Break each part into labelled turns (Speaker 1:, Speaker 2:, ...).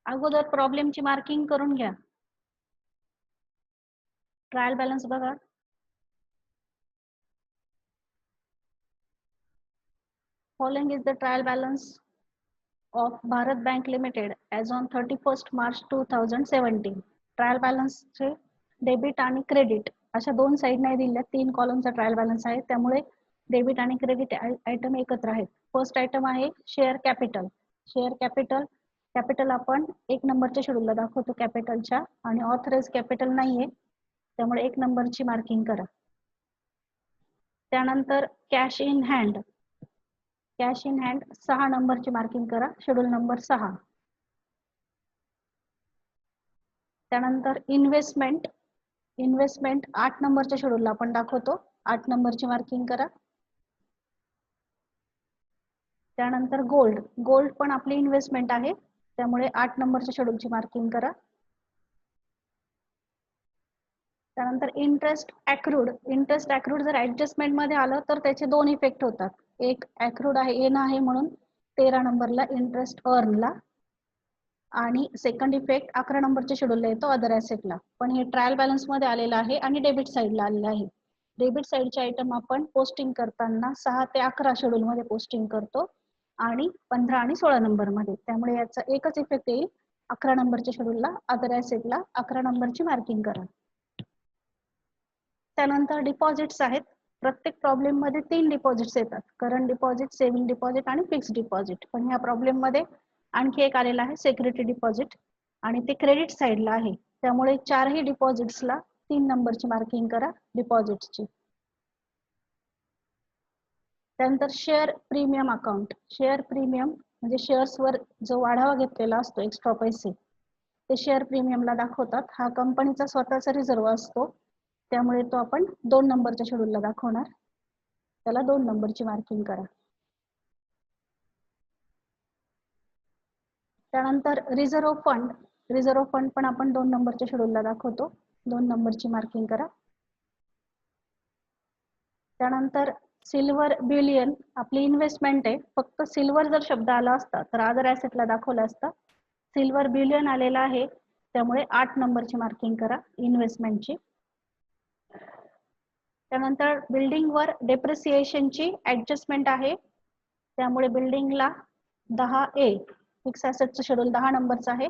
Speaker 1: अगोदर प्रॉब्लेमची मार्किंग करून घ्या. ट्रायल बॅलन्स बघा. Following is the trial balance of Bharat Bank Limited as on 31st March 2017. Trial बॅलन्सचे debit आणि क्रेडिट अशा दोन साइड नाही दिल्या, 3 कॉलमचा ट्रायल बॅलन्स आहे, त्यामुळे डेबिट आणि क्रेडिट आयटम एकत्र आहेत. फर्स्ट आयटम आहे share capital. Share capital capital आपण 1 नंबरच्या शेड्यूलला दाखवतो कॅपिटलच्या, आणि ऑथराइज कॅपिटल नाहीये, त्यामुळे 1 नंबरची मार्किंग करा. त्यानंतर cash in hand. Cash in hand 6 नंबरची मार्किंग करा, शेड्यूल नंबर 6. त्यानंतर इन्व्हेस्टमेंट. इन्व्हेस्टमेंट 8 नंबरच्या शेड्यूलला आपण दाखवतो, 8 नंबरची मार्किंग करा. त्यानंतर गोल्ड. गोल्ड पण आपली इन्व्हेस्टमेंट आहे, त्यामुळे 8 नंबरच्या शेड्यूलची मार्किंग करा. त्यानंतर इंटरेस्ट अॅक्रूड. इंटरेस्ट अॅक्रूड जर ऍडजस्टमेंट मध्ये आलं तर त्याचे 2 इफेक्ट होतात. एक अॅक्रूड आहे, येणं आहे म्हणून 13 नंबरला इंटरेस्ट अर्नला, आणि सेकंड इफेक्ट 11 नंबरच्या शेड्यूलला येतो अदर ऍसेटला. पण हे ट्रायल बॅलन्स मध्ये आलेलं आहे आणि डेबिट साईडला आलेलं आहे. डेबिट साईडचे आयटम आपण पोस्टिंग करताना 6 ते 11 शेड्यूल मध्ये पोस्टिंग करतो आणि 15 आणि 16 नंबर मध्ये, त्यामुळे याचा एकच इफेक्ट येईल 11 नंबरच्या शेड्यूलला अदर ऍसेटला 11 नंबरची मार्किंग करा. त्यानंतर डिपॉझिट्स आहेत. प्रत्येक प्रॉब्लेम मध्ये 3 डिपॉझिट्स येतात, करंट डिपॉझिट, सेव्हिंग डिपॉझिट आणि फिक्स्ड डिपॉझिट. पण ह्या प्रॉब्लेम मध्ये आणखी एक आलेला आहे सिक्युरिटी डिपॉझिट, आणि ते क्रेडिट साईडला आहे, त्यामुळे 4ही डिपॉझिट्सला 3 नंबरची मार्किंग करा डिपॉझिट्सची. त्यानंतर share premium account. Share premium म्हणजे शेअर्सवर जो आढावा घेतलेला असतो एक्स्ट्रा पैसे, ते शेअर प्रीमियमला दाखवतात. हा कंपनीचा स्वतःचा रिझर्व असतो, त्यामुळे तो आपण 2 नंबरच्या शेड्यूलला दाखवणार, त्याला 2 नंबरची मार्किंग करा. त्यानंतर रिझर्व्ह फंड. रिझर्व्ह फंड पण आपण 2 नंबरच्या शेड्यूलला दाखवतो, 2 नंबरची मार्किंग करा. त्यानंतर सिल्वर बिलियन आपली इन्व्हेस्टमेंट आहे, फक्त सिल्वर जर शब्द आला असता तर अदर ऍसेटला दाखवलं असतं. सिल्वर बिलियन आलेला आहे, त्यामुळे 8 नंबरची मार्किंग करा इन्व्हेस्टमेंटची. त्यानंतर बिल्डिंगवर डेप्रिसिएशनची ऍडजस्टमेंट आहे, त्यामुळे बिल्डिंगला 10A फिक्स ऍसेटचं शेड्यूल 10 नंबरचं आहे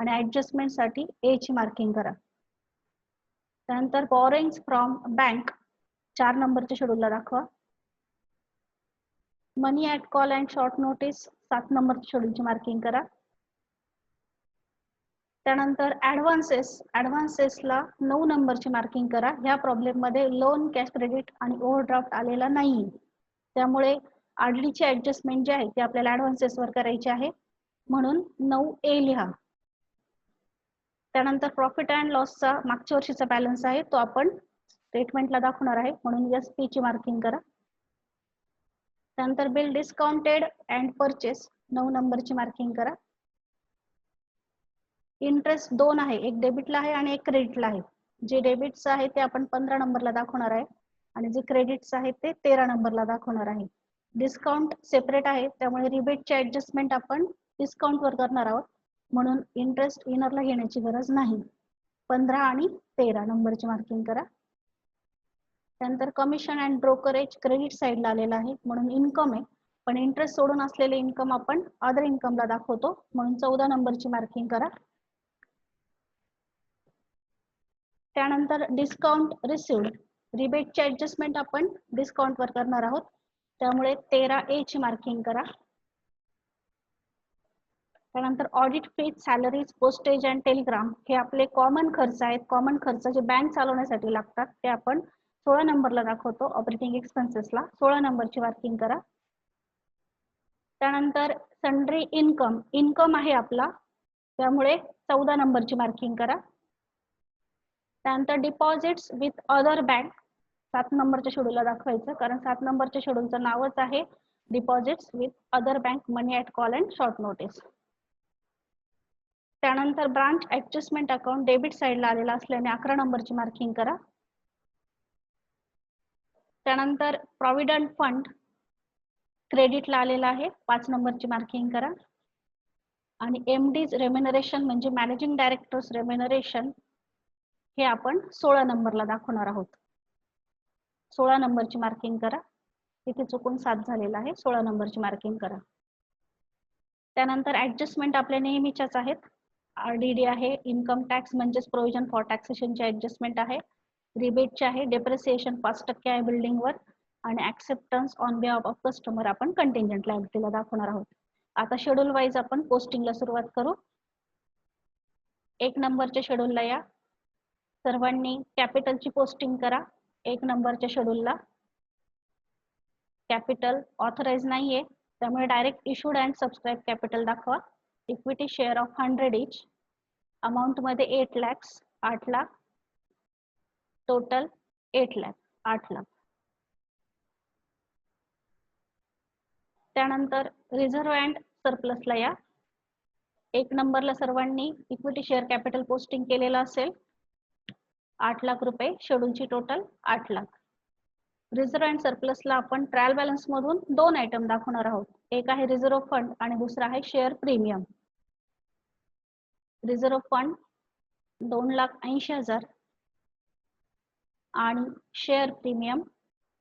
Speaker 1: आणि ऍडजस्टमेंटसाठी A ची मार्किंग करा. त्यानंतर बॉरोइंग्स फ्रॉम बँक 4 नंबरच्या शेड्यूलला दाखवा. Money at call and short notice 7 नंबरच्या शेड्यूलची मार्किंग करा. त्यानंतर ऍडव्हान्सेसला 9 नंबरची मार्किंग करा. ह्या प्रॉब्लेम मध्ये लोन, कॅश क्रेडिट आणि ओव्हरड्राफ्ट आलेला नाही, त्यामुळे आरडीची ऍडजस्टमेंट जी आहे ती आपल्याला ऍडव्हान्सेसवर करायची आहे, म्हणून 9A लिहा. त्यानंतर प्रॉफिट अँड लॉसचा मागच्या वर्षीचा बॅलन्स आहे, तो आपण स्टेटमेंटला दाखवणार आहे, म्हणून SP ची मार्किंग करा. त्यानंतर बिल डिस्काउंटेड अँड परचेस 9 नंबरची मार्किंग करा. इंटरेस्ट 2 आहे, एक डेबिटला आहे आणि एक क्रेडिटला आहे. जे डेबिटचं आहे ते आपण 15 नंबरला दाखवणार आहे आणि जे क्रेडिटचं आहे ते 13 नंबरला दाखवणार आहे. डिस्काउंट सेपरेट आहे, त्यामुळे रिबेटची ऍडजस्टमेंट आपण डिस्काउंटवर करणार आहोत, म्हणून इंटरेस्ट इनरला घेण्याची गरज नाही. 15 आणि 13 नंबरची मार्किंग करा. त्यानंतर कमिशन अँड ब्रोकरेज क्रेडिट साईडला आलेला आहे, म्हणून इन्कम आहे, पण इंटरेस्ट सोडून असलेले इन्कम आपण अदर इन्कमला दाखवतो, म्हणून 14 नंबरची मार्किंग करा. त्यानंतर डिस्काउंट रिसिव्ड, रिबेटची ऍडजस्टमेंट आपण डिस्काउंटवर करणार आहोत, त्यामुळे 13A ची मार्किंग करा. त्यानंतर audit fees, salaries, postage and Telegram हे आपले कॉमन खर्च आहेत. कॉमन खर्च जे बँक चालवण्यासाठी लागतात ते आपण 16 नंबरला दाखवतो ऑपरेटिंग एक्सपेन्सेसला, 16 नंबरची मार्किंग करा. त्यानंतर सन्ड्री इन्कम, इन्कम आहे आपला, त्यामुळे 14 नंबरची मार्किंग करा. त्यानंतर डिपॉझिट्स विथ अदर बँक 7 नंबरच्या शेड्यूलला दाखवायचं, कारण 7 नंबरच्या शेड्यूलचं नावच आहे deposits with other bank money at call and short notice. त्यानंतर ब्रांच ऍडजस्टमेंट अकाउंट डेबिट साईडला आलेला असल्याने 11 नंबरची मार्किंग करा. त्यानंतर प्रॉव्हिडंट फंड क्रेडिटला आलेला आहे, 5 नंबरची मार्किंग करा. आणि MD's रेम्युनरेशन म्हणजे मॅनेजिंग डायरेक्टर्स रेम्युनरेशन हे आपण 16 नंबरला दाखवणार आहोत. 16 नंबरची मार्किंग करा. इथे चुकून 7 झालेला आहे, 16 नंबरची मार्किंग करा. त्यानंतर ऍडजस्टमेंट आपल्या नेहमीच्याच आहेत. RDD आहे, इन्कम टॅक्स म्हणजेच प्रोव्हिजन फॉर टॅक्सेशनची ऍडजस्टमेंट आहे, रिबेटचे आहे, डेप्रिसिएशन 5% आहे बिल्डिंगवर, आणि acceptance on behalf of customer आपण कंटिंजंट लायबिलिटीला दाखवणार आहोत. आता शेड्यूल वाईज आपण पोस्टिंगला सुरुवात करू. 1 नंबरच्या शेड्यूलला या. सर्वांनी कॅपिटलची पोस्टिंग करा. 1 नंबरच्या शेड्यूलला कॅपिटल ऑथराइज नाहीये, त्यामुळे direct issued and subscribe capital दाखवा. Equity share of 100 each, amount मध्ये 8 लाख, 8 लाख, टोटल 8 लाख, 8 लाख. त्यानंतर रिझर्व्ह अँड सरप्लसला या. 1 नंबरला सर्वांनी इक्विटी शेअर कॅपिटल पोस्टिंग केलेलं असेल, 8 लाख रुपये, शेड्यूलची टोटल 8 लाख. रिझर्व्ह अँड सरप्लसला आपण ट्रायल बॅलन्स मधून 2 आयटम दाखवणार आहोत. एक आहे रिझर्व्ह फंड आणि दुसरा आहे शेअर प्रीमियम. रिझर्व्ह फंड 2,80,000 आणि शेअर प्रीमियम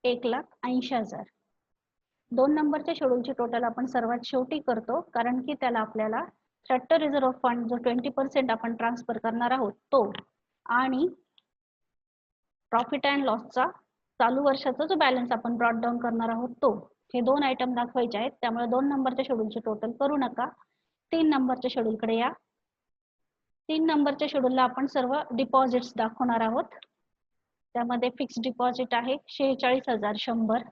Speaker 1: 1,80,000. 2 नंबरच्या शेड्यूलची टोटल आपण सर्वात शेवटी करतो, कारण की त्याला आपल्याला थ्रेट रिझर्व्ह फंड जो 20% आपण ट्रान्सफर करणार आहोत तो, आणि प्रॉफिट अँड लॉसचा चालू वर्षाचा जो बॅलन्स आपण ब्रॉट डाऊन करणार आहोत तो, हे 2 आयटम दाखवायचे आहेत. त्यामुळे 2 नंबरच्या शेड्यूलची टोटल करू नका. 3 नंबरच्या शेड्यूलकडे या. 3 नंबरच्या शेड्यूलला आपण सर्व डिपॉझिट्स दाखवणार आहोत. त्यामध्ये फिक्स डिपॉझिट आहे 46,100,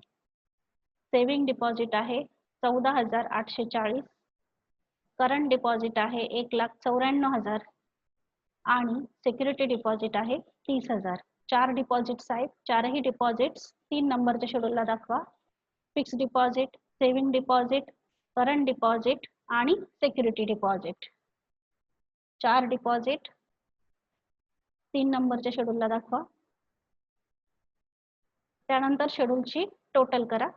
Speaker 1: सेव्हिंग डिपॉझिट आहे 14,840, करंट डिपॉझिट आहे 1,94,000 आणि सिक्युरिटी डिपॉझिट आहे 30,000. 4 डिपॉझिट्स आहेत. 4ही डिपॉझिट्स 3 नंबरच्या शेड्यूलला दाखवा. Fix deposit, saving deposit, current deposit आणि सिक्युरिटी डिपॉझिट. 4 डिपॉझिट 3 नंबरच्या शेड्यूलला दाखवा. त्यानंतर शेड्यूलची टोटल करा.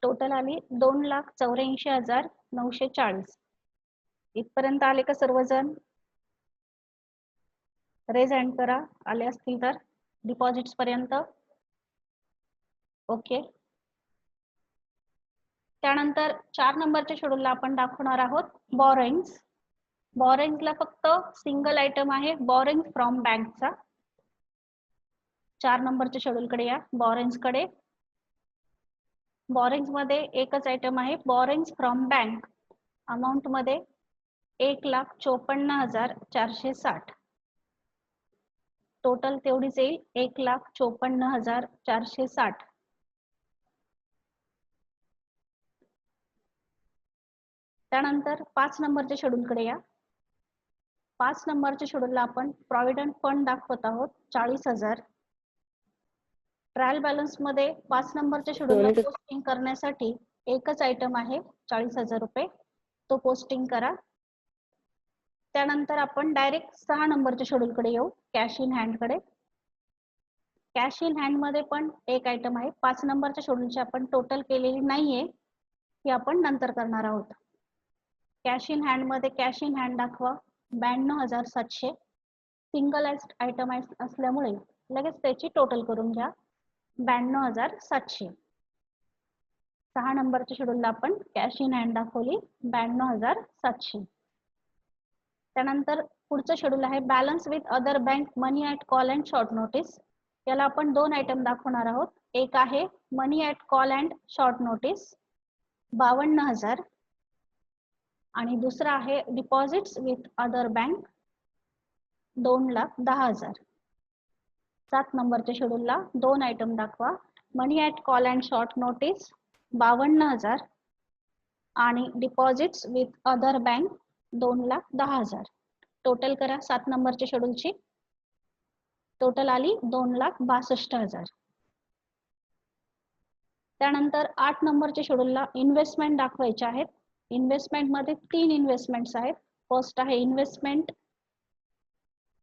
Speaker 1: टोटल आली 2,84,940. इथपर्यंत आले का सर्वजण? रेज हँड करा आले असतील तर. डिपॉझिट्स पर्यंत ओके. त्यानंतर 4 नंबरच्या शेड्यूलला आपण दाखवणार आहोत बॉरोइंग्स. बॉरोइंग्सला फक्त सिंगल आयटम आहे, बॉरोइंग फ्रॉम बँकचा. 4 नंबरच्या शेड्यूलकडे या. बॉरोइंग्स कडे, बॉरोइंग्स मध्ये एकच आयटम आहे, बॉरोइंग्स फ्रॉम बँक, अमाऊंट मध्ये 1,54,460. टोटल तेवढीच येईल, 1,54,460. त्यानंतर 5 नंबरच्या शेड्यूलकडे या. 5 नंबरच्या शेड्यूलला आपण प्रॉव्हिडंट फंड दाखवत आहोत 40,000. ट्रायल बॅलन्स मध्ये 5 नंबरच्या शेड्यूलला पोस्टिंग करण्यासाठी एकच आयटम आहे 40,000 रुपये, तो पोस्टिंग करा. त्यानंतर आपण डायरेक्ट 6 नंबरच्या शेड्यूलकडे येऊ, कॅश इन हँड कडे. कॅश इन हँड मध्ये पण एक आयटम आहे. 5 नंबरच्या शेड्यूलची आपण टोटल केलेली नाहीये, ही आपण नंतर करणार आहोत. कॅश इन हँड मध्ये कॅश इन हँड दाखवा 92,700. सिंगल आयटम असल्यामुळे लगेच त्याची टोटल करून घ्या 92,700. 6 नंबरच्या शेड्यूलला आपण कॅश इन हँड दाखवली 92,700. त्यानंतर पुढचं शेड्यूल आहे balance with other bank money at call and short notice. याला आपण 2 आयटम दाखवणार आहोत. एक आहे money at call and short notice 52,000 आणि दुसरा आहे डिपॉझिट्स विथ अदर बँक 2,10,000. 7 नंबरच्या शेड्यूलला 2 आयटम दाखवा. Money at call and short notice 52,000 आणि deposits with other bank 2,10,000. Total करा 7 नंबरच्या शेड्यूलची. टोटल आली 2,62,000. त्यानंतर 8 नंबरच्या शेड्यूलला इन्व्हेस्टमेंट दाखवायचे आहेत. इन्व्हेस्टमेंट मध्ये 3 इन्व्हेस्टमेंट्स आहेत. फर्स्ट आहे इन्व्हेस्टमेंट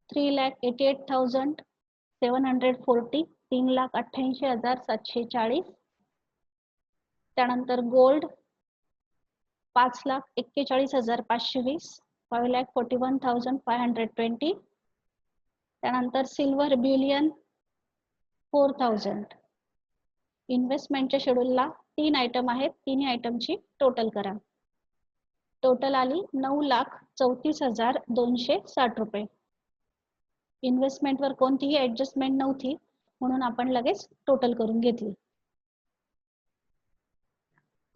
Speaker 1: 3,88,740, 3,88,740. त्यानंतर गोल्ड 5,41,520, 5,41,520. त्यानंतर सिल्वर ब्युलियन 4,000. इन्व्हेस्टमेंटच्या शेड्यूलला 3 आयटम आहेत, तिन्ही आयटमची टोटल करा. टोटल आली 9,34,260 रुपये. इन्व्हेस्टमेंटवर कोणतीही ऍडजस्टमेंट नव्हती म्हणून आपण लगेच टोटल करून घेतली.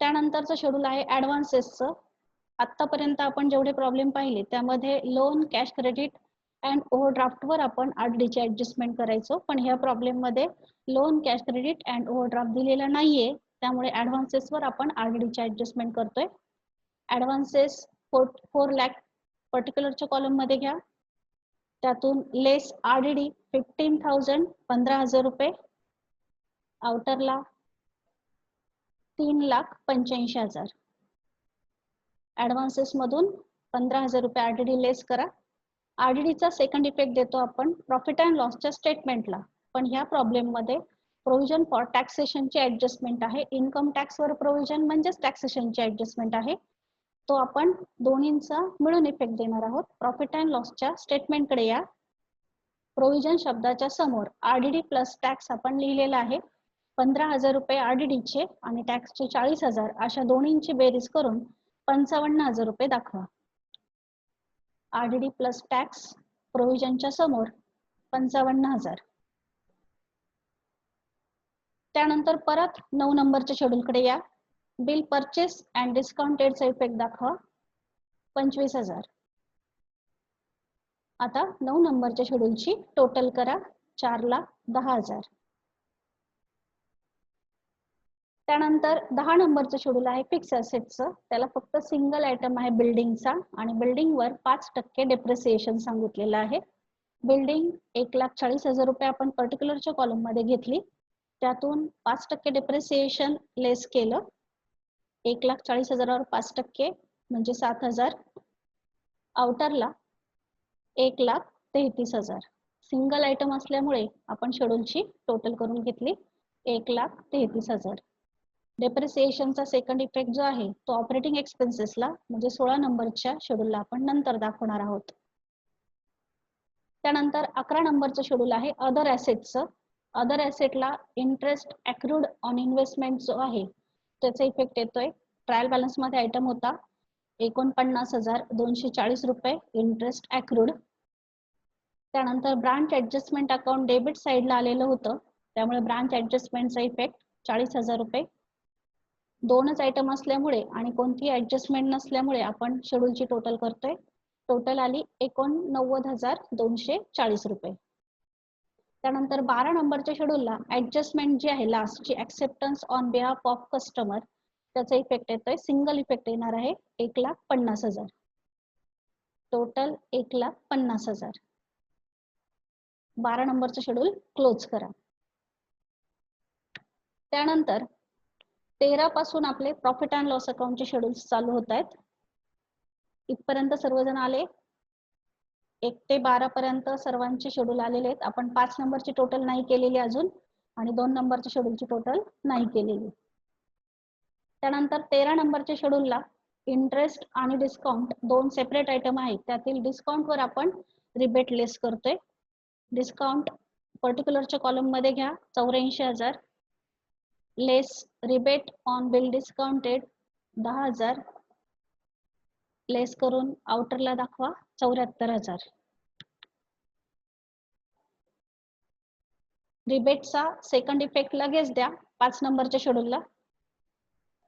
Speaker 1: त्यानंतरचं शेड्यूल आहे ऍडव्हान्सेसचं. आतापर्यंत आपण जेवढे प्रॉब्लेम पाहिले त्यामध्ये लोन, कॅश क्रेडिट अँड ओव्हरड्राफ्टवर आपण आरडीची ऍडजस्टमेंट करायचो, पण ह्या प्रॉब्लेम मध्ये loan, cash credit and overdraft दिलेला नाहीये, त्यामुळे ऍडव्हान्सेसवर आपण आरडीची ऍडजस्टमेंट करतोय. ऍडव्हान्सेस 4 लाख पर्टिक्युलरच्या कॉलम मध्ये घ्या. त्यातून लेस आरडीडी 15,000 15,000 रुपये. आउटरला 3,85,000. ऍडव्हान्सेस मधून 15,000 रुपये आरडीडी लेस करा. आरडीडीचा सेकंड इफेक्ट देतो आपण प्रॉफिट अँड लॉसच्या स्टेटमेंटला, पण ह्या प्रॉब्लेम मध्ये प्रोव्हिजन फॉर टॅक्सेशनची ऍडजस्टमेंट आहे. इन्कम टॅक्सवर प्रोव्हिजन म्हणजेच टॅक्सेशनची ऍडजस्टमेंट आहे. तो आपण दोन्हींचा मिळून इफेक्ट देणार आहोत. प्रॉफिट अँड लॉसच्या स्टेटमेंटकडे या. प्रोव्हिजन शब्दाच्या समोर आरडीडी प्लस टॅक्स आपण लिहिलेला आहे. 15,000 रुपये आरडीडीचे आणि टॅक्सचे 40,000 अशा दोन्हींची बेरीज करून 55,000 रुपये दाखवा. आरडीडी प्लस टॅक्स प्रोव्हिजनच्या समोर 55,000. त्यानंतर परत 9 नंबरच्या शेड्यूलकडे या. बिल परचेस अँड डिस्काउंटेडचा इफेक्ट दाखवा 25,000. आता 9 नंबरच्या शेड्यूलची टोटल करा 4,10,000. त्यानंतर 10 नंबरचं शेड्यूल आहे फिक्स असेटचं. त्याला फक्त सिंगल आयटम आहे बिल्डिंगचा आणि बिल्डिंगवर 5% डेप्रिसिएशन सांगितलेलं आहे. बिल्डिंग 1,40,000 रुपये आपण पर्टिक्युलरच्या कॉलम मध्ये घेतली. त्यातून 5% डेप्रिसिएशन लेस केलं. 1,40,000वर 5% म्हणजे 7,000. आउटरला 1,33,000. सिंगल आयटम असल्यामुळे आपण शेड्यूलची टोटल करून घेतली 1,33,000. डेप्रिसिएशनचा सेकंड इफेक्ट जो आहे तो ऑपरेटिंग एक्सपेन्सेसला म्हणजे 16 नंबरच्या शेड्यूलला आपण नंतर दाखवणार आहोत. त्यानंतर 11 नंबरचं शेड्यूल आहे अदर ॲसेटचं. अदर ॲसेटला इंटरेस्ट अॅक्रूड ऑन इन्व्हेस्टमेंट जो आहे त्याचा इफेक्ट येतोय. ट्रायल बॅलन्स मध्ये आयटम होता 49,240 रुपये इंटरेस्ट अॅक्रूड. त्यानंतर ब्रांच ऍडजस्टमेंट अकाउंट डेबिट साईडला आलेलं होतं, त्यामुळे ब्रांच ऍडजस्टमेंटचा इफेक्ट 40,000 रुपये. दोनच आयटम असल्यामुळे आणि कोणतीही ऍडजस्टमेंट नसल्यामुळे आपण शेड्यूलची टोटल करतोय. टोटल आली 89,240 रुपये. त्यानंतर 12 नंबरच्या शेड्यूलला ऍडजस्टमेंट जी आहे लास्टची acceptance on behalf of customer त्याचा इफेक्ट येतोय. सिंगल इफेक्ट येणार आहे 1,50,000. टोटल 1,50,000. 12 नंबरचं शेड्यूल क्लोज करा. त्यानंतर 13 पासून आपले प्रॉफिट अँड लॉस अकाउंटचे शेड्यूल्स चालू होत आहेत. इथपर्यंत सर्वजण आले. 1 ते 12 पर्यंत सर्वांचे शेड्यूल आलेले आहेत. आपण 5 नंबरची टोटल नाही केलेली अजून आणि 2 नंबरच्या शेड्यूलची टोटल नाही केलेली. त्यानंतर 13 नंबरच्या शेड्यूलला इंटरेस्ट आणि डिस्काउंट 2 सेपरेट आयटम आहेत. त्यातील डिस्काउंटवर आपण रिबेट लेस करतोय. डिस्काउंट पर्टिक्युलरच्या कॉलम मध्ये घ्या 84,000. लेस रिबेट ऑन बिल डिस्काउंटेड 10,000. लेस करून आउटरला दाखवा 74,000. रिबेटचा सेकंड इफेक्ट लगेच द्या 5 नंबरच्या शेड्यूलला.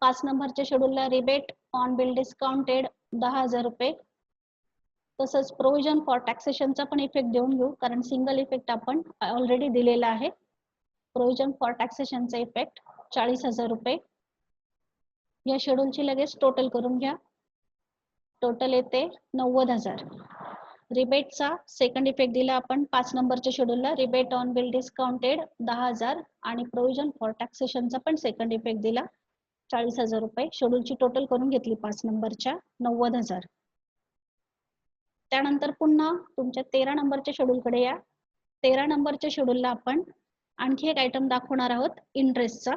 Speaker 1: 5 नंबरच्या शेड्यूलला रिबेट ऑन बिल डिस्काउंटेड 10,000 रुपये. तसंच प्रोव्हिजन फॉर टॅक्सेशनचा पण इफेक्ट देऊन घेऊ कारण सिंगल इफेक्ट आपण ऑलरेडी दिलेला आहे. प्रोव्हिजन फॉर टॅक्सेशनचा इफेक्ट 40,000 रुपये. या शेड्यूलची लगेच टोटल करून घ्या. टोटल येते 90,000. रिबेटचा सेकंड इफेक्ट दिला आपण 5 नंबरच्या शेड्यूलला. रिबेट ऑन बिल डिस्काउंटेड 10,000 आणि प्रोव्हिजन फॉर टॅक्सेशनचा पण सेकंड इफेक्ट दिला 40,000 रुपये. शेड्यूलची टोटल करून घेतली 5 नंबरच्या 90,000. त्यानंतर पुन्हा तुमच्या 13 नंबरच्या शेड्यूलकडे या. 13 नंबरच्या शेड्यूलला आपण आणखी एक आयटम दाखवणार आहोत इंटरेस्टचा.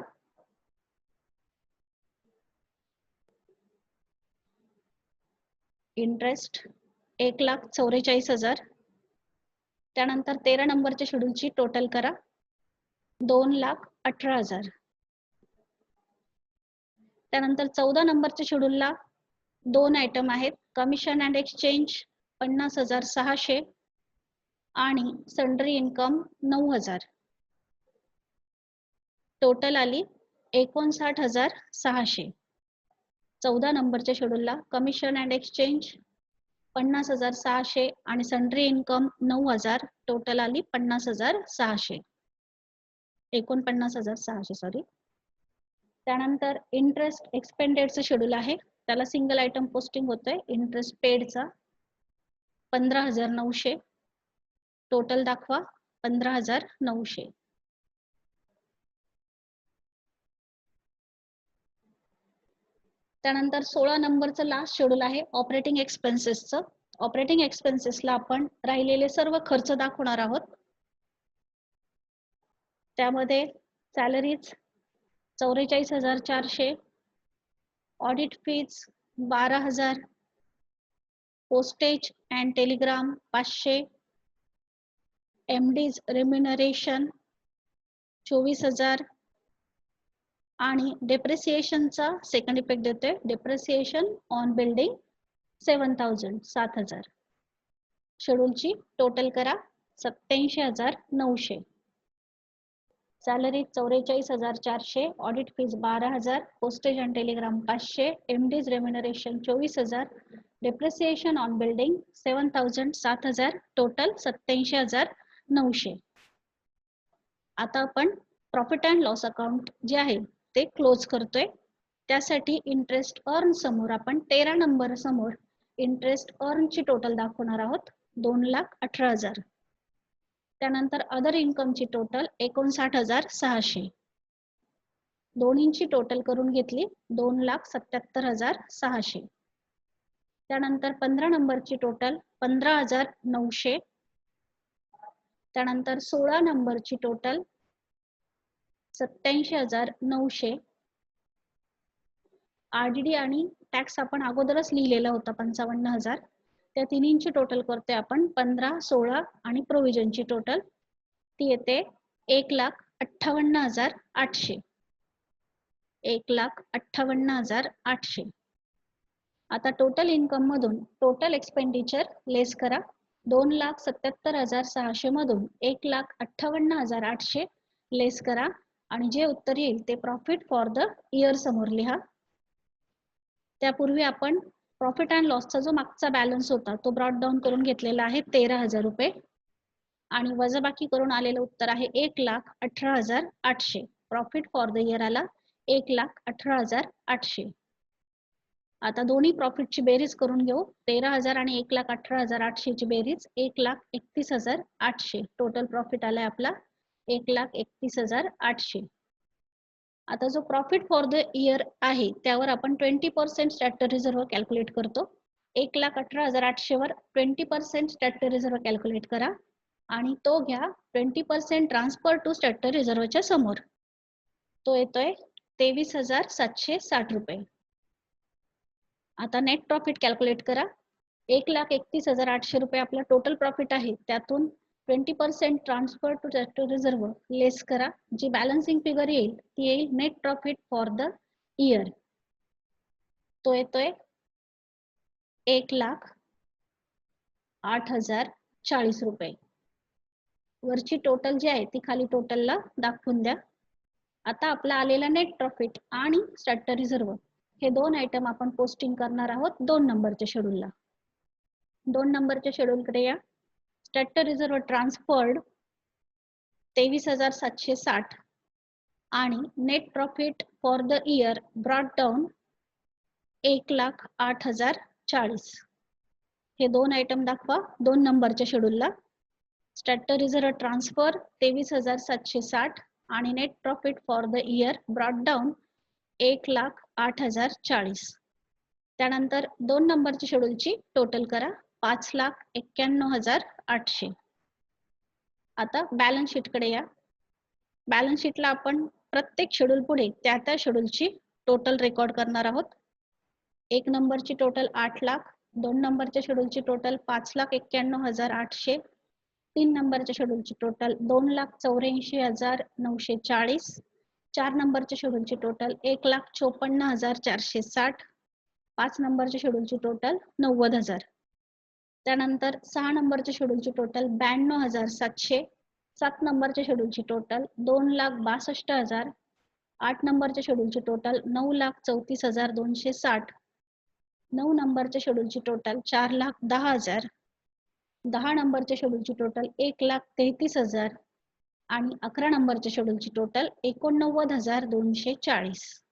Speaker 1: इंटरेस्ट 1,44,000. त्यानंतर 13 नंबरच्या शेड्यूलची टोटल करा 2,18,000. त्यानंतर 14 नंबरच्या शेड्यूलला दोन आयटम आहेत, कमिशन अँड एक्सचेंज 50,600 आणि सन्ड्री इन्कम 9,000. टोटल आली 59,600. 14 नंबरच्या शेड्यूलला कमिशन अँड एक्सचेंज 50,600 आणि सन्ड्री इन्कम 9,000. टोटल आली 50,600, 49,600 सॉरी. त्यानंतर इंटरेस्ट एक्सपेंडेडचं शेड्यूल आहे, त्याला सिंगल आयटम पोस्टिंग होतंय. इंटरेस्ट पेडचा 15,900. टोटल दाखवा 15,900. त्यानंतर 16 नंबरचं लास्ट शेड्यूल आहे ऑपरेटिंग एक्सपेन्सेसचं. ऑपरेटिंग एक्सपेन्सेसला आपण राहिलेले सर्व खर्च दाखवणार आहोत. त्यामध्ये salaries 44,400, audit fees 12,000, postage and Telegram 500, MD's remuneration 24,000 आणि डेप्रिसिएशनचा सेकंड इफेक्ट देतोय, डेप्रिसिएशन ऑन बिल्डिंग 7,000, 7,000. शेड्यूलची टोटल करा 87,900. Salary 44,400, audit fees 12,000, postage and Telegram 500, MD's remuneration 24,000, depreciation on building 7,000, 7,000. Total 87,900. आता आपण प्रॉफिट अँड लॉस अकाउंट जे आहे ते क्लोज करतोय. त्यासाठी इंटरेस्ट अर्न समोर आपण 13 नंबर समोर इंटरेस्ट अर्नची टोटल दाखवणार आहोत 2,18,000. त्यानंतर अदर इन्कमची टोटल 59,600. दोन्हींची टोटल करून घेतली 2,77,600. त्यानंतर 15 नंबरची टोटल 15,900. त्यानंतर 16 नंबरची टोटल 87,900. RDD आणि टॅक्स आपण अगोदरच लिहिलेला होता 55,000. त्या तिन्हींची टोटल करते आपण 15, 16 आणि प्रोव्हिजनची टोटल ती येते 1,58,800. 1,58,800. आता टोटल इन्कम मधून टोटल एक्सपेंडिचर लेस करा. 2,77,600 मधून 1,58,800 लेस करा आणि जे उत्तर येईल ते प्रॉफिट फॉर द इयर समोर लिहा. त्यापूर्वी आपण प्रॉफिट अँड लॉसचा जो मागचा बॅलन्स होता तो ब्रॉट डाऊन करून घेतलेला आहे 13,000 रुपये आणि वजाबाकी करून आलेलं उत्तर आहे 1,18,800. प्रॉफिट फॉर द इयर आला 1,18,800. आता दोन्ही प्रॉफिटची बेरीज करून घेऊ. 13,000 आणि 1,18,800 ची बेरीज 1,31,800. टोटल प्रॉफिट आलाय आपला 1,31,800. आता जो प्रॉफिट फॉर द इयर आहे त्यावर आपण 20% स्टॅट्युटरी रिझर्व्ह कॅल्क्युलेट करतो. 1,18,800 वर 20% स्टॅट्युटरी रिझर्व्ह कॅल्क्युलेट करा आणि तो घ्या 20% ट्रान्सफर टू स्टॅट्युटरी रिझर्व्हच्या समोर. तो येतोय 23,760 रुपये. आता नेट प्रॉफिट कॅल्क्युलेट करा. 1,31,800 रुपये आपला टोटल प्रॉफिट आहे, त्यातून 20% ट्रान्सफर टू स्टॅट्युटरी रिझर्व्ह लेस करा. जी बॅलन्सिंग फिगर येईल ती येईल net profit for the year. तो येतोय 1,08,040 रुपये. वरची टोटल जी आहे ती खाली टोटलला दाखवून द्या. आता आपला आलेला नेट प्रॉफिट आणि स्टॅट्युटरी रिझर्व्ह हे दोन आयटम आपण पोस्टिंग करणार आहोत 2 नंबरच्या शेड्यूलला. 2 नंबरच्या शेड्यूलकडे या. स्टॅट्युटरी रिझर्व्ह ट्रान्सफर्ड 23,760 आणि net profit for the year brought down 1,08,040. हे दोन आयटम दाखवा 2 नंबरच्या शेड्यूलला. स्टॅट्युटरी रिझर्व्ह ट्रान्सफर 23,760 आणि net profit for the year brought down 1,08,040. त्यानंतर 2 नंबरची शेड्यूलची टोटल करा 5,91,800. आता बॅलन्स शीट कडे या. बॅलन्स शीटला आपण प्रत्येक शेड्यूल पुढे त्या शेड्यूलची टोटल रेकॉर्ड करणार आहोत. 1 नंबरची टोटल 8 लाख, 2 नंबरच्या शेड्यूलची टोटल 5,91,800. 3 नंबरच्या शेड्यूलची टोटल 2,84,940. 4 नंबरच्या शेड्यूलची टोटल 1,54,460. 5 नंबरच्या शेड्यूलची टोटल 90,000. त्यानंतर 6 नंबरच्या शेड्यूलची टोटल 92,700. 7 नंबरच्या शेड्यूलची टोटल 2,62,000. 8 नंबरच्या शेड्यूलची टोटल 9,34,260. 9 नंबरच्या शेड्यूलची टोटल 4,10,000. 10 नंबरच्या शेड्यूलची टोटल 1,33,000 आणि 11 नंबरच्या शेड्यूलची टोटल 89,240.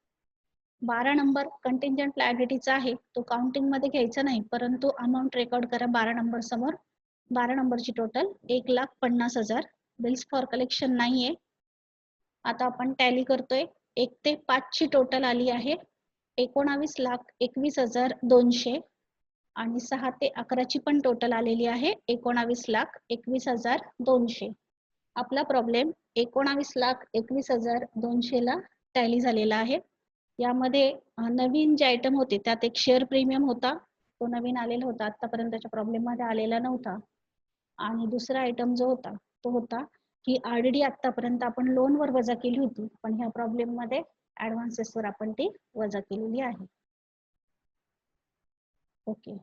Speaker 1: 12 नंबर कंटिंजंट लायबिलिटीचा आहे, तो काउंटिंग मध्ये घ्यायचा नाही, परंतु अमाऊंट रेकॉर्ड करा 12 नंबर समोर. 12 नंबरची टोटल 1,50,000. बिल्स फॉर कलेक्शन नाहीये. आता आपण टॅली करतोय. 1 ते 5 ची टोटल आली आहे 19,21,200 आणि 6 ते 11 ची पण टोटल आलेली आहे 19,21,200. आपला प्रॉब्लेम 19,21,200 ला टॅली झालेला आहे. यामध्ये नवीन जे आयटम होते त्यात एक शेअर प्रीमियम होता, तो नवीन आलेला होता, आतापर्यंतच्या प्रॉब्लेम मध्ये आलेला नव्हता. आणि दुसरा आयटम जो होता तो होता की आरडीडी आतापर्यंत आपण लोन वर वजा केली होती, पण ह्या प्रॉब्लेम मध्ये ऍडव्हान्सेस वर आपण ती वजा केलेली आहे. ओके.